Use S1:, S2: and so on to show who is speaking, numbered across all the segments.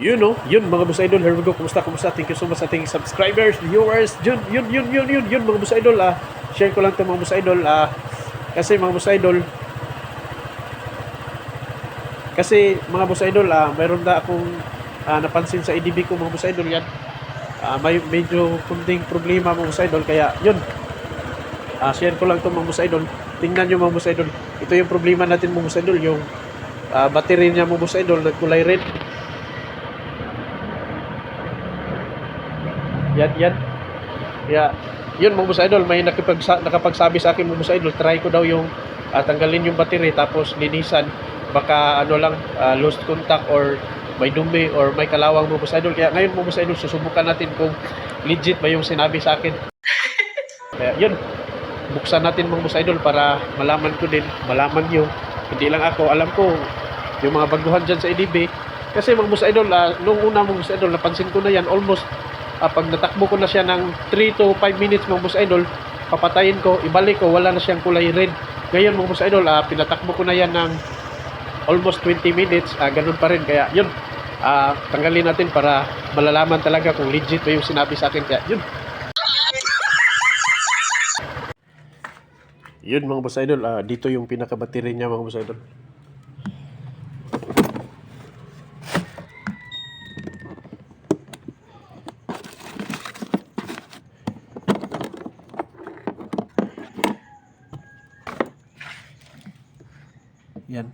S1: Yun mga boss idol, here we go. Kumusta? Thank you so much sa ating subscribers, viewers. Yun mga boss idol. Share ko lang 'to mga boss idol. Kasi mga boss idol, mga boss idol, mayroon na akong napansin sa EDB ko mga boss idol yan. May medyo kunting problema mga boss idol, kaya yun. Share ko lang 'to mga boss idol. Tingnan niyo mga boss idol. Ito yung problema natin mga boss idol, yung battery niya mga boss idol nagkulay red. Yan. Kaya, yun mga boss idol, may nakapagsabi sa akin mga boss idol, try ko daw yung tanggalin yung battery tapos linisan. Baka lost contact or may dumi or may kalawang mga boss idol. Kaya ngayon mga boss idol, susubukan natin kung legit ba yung sinabi sa akin. Kaya yun, buksan natin mga boss idol para malaman nyo. Hindi lang ako, alam ko yung mga baguhan dyan sa EDB. Kasi mga boss idol, nung una mga boss idol, napansin ko na yan almost. Pag natakbo ko na siya ng 3 to 5 minutes mga boss idol, papatayin ko, ibalik ko, wala na siyang kulay red. Ngayon mga boss idol, pinatakbo ko na yan ng almost 20 minutes, ganun pa rin. Kaya yun, tanggalin natin para malalaman talaga kung legit ba yung sinabi sa akin. Kaya yun mga boss idol, dito yung pinaka-battery niya mga boss idol. Yan.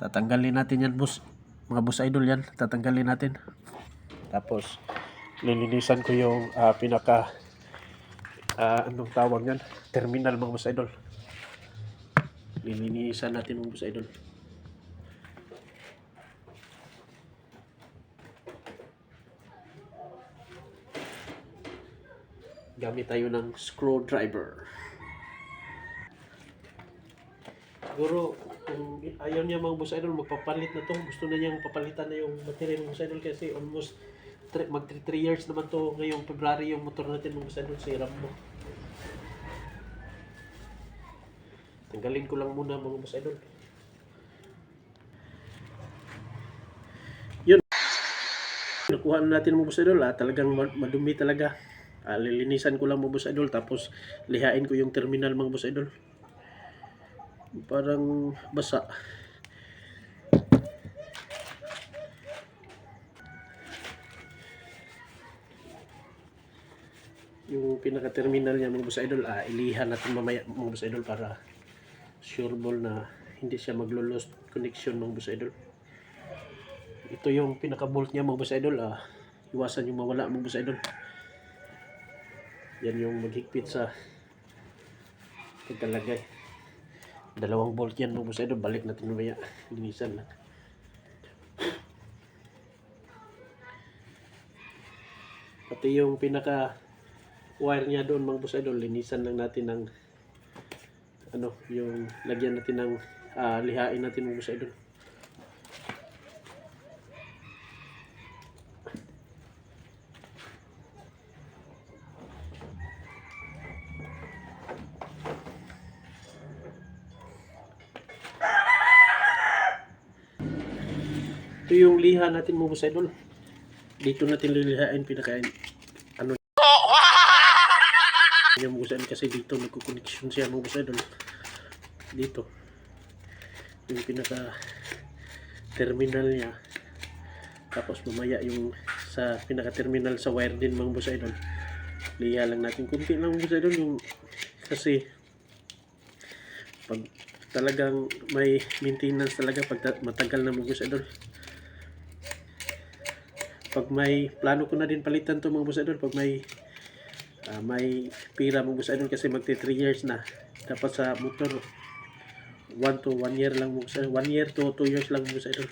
S1: Tatanggalin natin yan, mga boss idol yan. Tatanggalin natin. Tapos, lilinisan ko yung anong tawag yan? Terminal mga boss idol. Lilinisan natin mga boss idol. Gamit tayo ng screwdriver. Siguro, kung ayaw niya mga boss idol, magpapalit na to. Gusto na niyang papalitan na yung battery mga boss idol kasi almost mag 3 years naman to ngayong February yung motor natin mga boss idol sa Rambo. Tanggalin ko lang muna mga boss idol. Yun. Nakuha natin mga boss idol. Talagang madumi talaga. Lilinisan ko lang mga boss idol. Tapos lihain ko yung terminal mga boss idol. Parang basa. Yung pinaka-terminal niya mga boss idol, ilihan natin mamaya mga boss idol para sure ball na hindi siya maglo-lost connection mga boss idol. Ito yung pinaka-bolt niya mga boss idol, iwasan yung mawala mga boss idol. Yan yung maghigpit sa pagkalagay. 2 bolt yan mga boss idol, balik natin mamaya, linisan lang. Pati yung pinaka wire niya doon mga boss idol, linisan lang natin ng yung lagyan natin ng lihain natin mga boss idol. Ito yung liha natin mga boss idol. Dito natin lilihain pinakain yung mga boss idol, kasi dito nagko-connection siya mga boss idol. Dito yung pinaka terminal niya. Tapos mamaya yung sa pinaka terminal sa wire din mga boss idol. Liha lang natin kunti lang mga boss idol, yung kasi pag talagang may maintenance talaga pag matagal na mga boss idol. Pag may plano ko na din palitan to mga boss idol, pag may pira mga boss idol, kasi magti 3 years na. Dapat sa motor 1 to 1 year lang mga boss idol, 1 year to 2 years lang mga boss idol.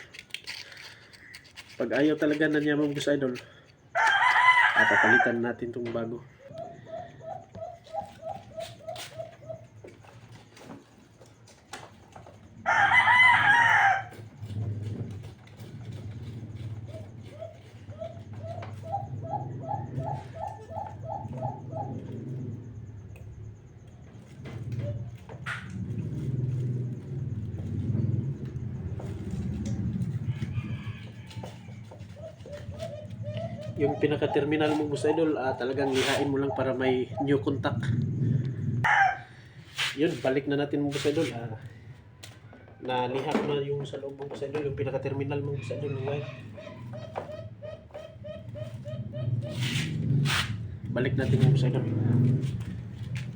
S1: Pag ayaw talaga na niya mga boss idol, papalitan natin tong bago. yung pinaka-terminal mo boss idol, talagang lihain mo lang para may new contact. Yun, balik na natin mo boss idol. Naliha ko na yung sa loob mo boss idol, yung pinaka-terminal mo boss idol, yung wire. Balik natin mo boss idol.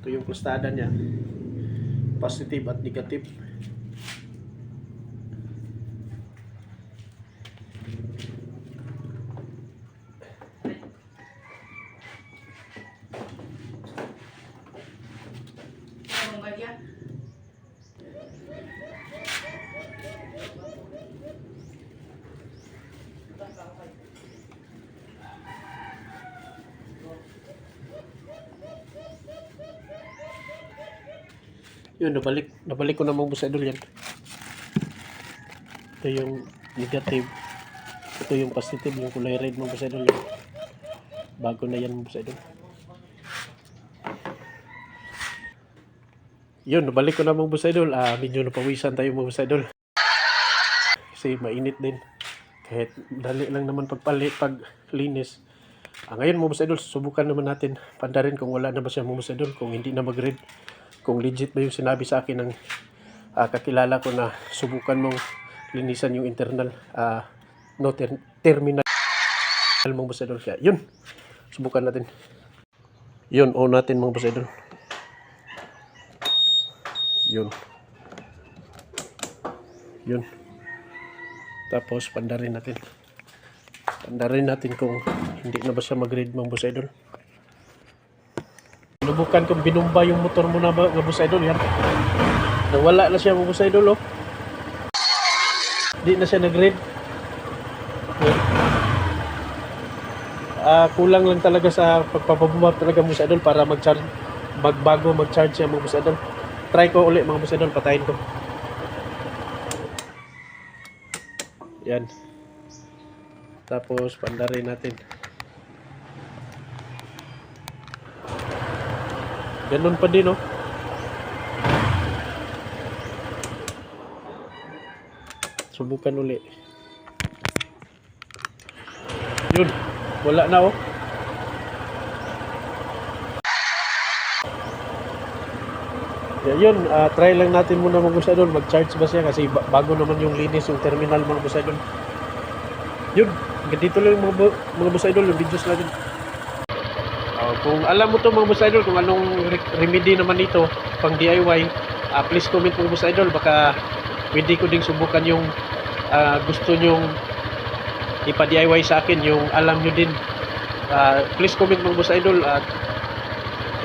S1: Ito yung plustada niya, positive at negative. Yun, nabalik ko na mga boss idol yan. Ito yung negative, ito yung positive, yung kulay red mga boss idol yan. Bago na yan mga boss idol. Yun, nabalik ko na mga boss idol. Medyo napawisan tayo mga boss idol, kasi mainit din. Kahit dali lang naman pagpalit, paglinis. Ngayon mga boss idol, subukan naman natin pandarin kung wala na ba siya mga boss idol, kung hindi na mag-red, kung legit ba yung sinabi sa akin ng kakilala ko na subukan mong linisan yung internal terminal mga boss idol. Kaya yun, subukan natin. Yun, on natin mga boss idol. Yun, tapos pandarin natin kung hindi na ba siya mag-red mga boss idol. Sinubukan kong binumba yung motor mo na mga boss idol yan. Nawala na siya mga boss idol, oh. Di na siya nag-red. Kulang lang talaga sa pagpapabumap talaga mga boss idol para magbago mag-charge siya mga boss idol. Try ko ulit mga boss idol, patayin ko. Yan. Tapos pandarin natin. Ganun pa din, oh. Subukan uli. Yun, wala na, oh. Yun, try lang natin muna mga boss idol, mag-charge ba siya kasi bago naman yung linis yung terminal mga boss idol. Yun, ganito lang mga boss idol yung videos natin. Kung alam mo to mga boss idol, kung anong remedy naman ito pang DIY, please comment mga boss idol, baka pwede ko ding subukan yung gusto nyong ipa-DIY sa akin, yung alam nyo din. Please comment mga boss idol at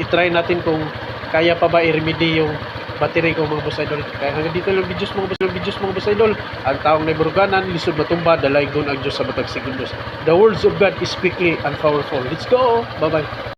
S1: itry natin kung kaya pa ba i-remedy yung battery ko mga boss idol. Kaya hanggang dito lang videos mga boss idol. Ang taong naiburuganan, lisod matumba, dalaygon ang Diyos sa matag segundos. The words of God is quickly and powerful. Let's go! Bye bye!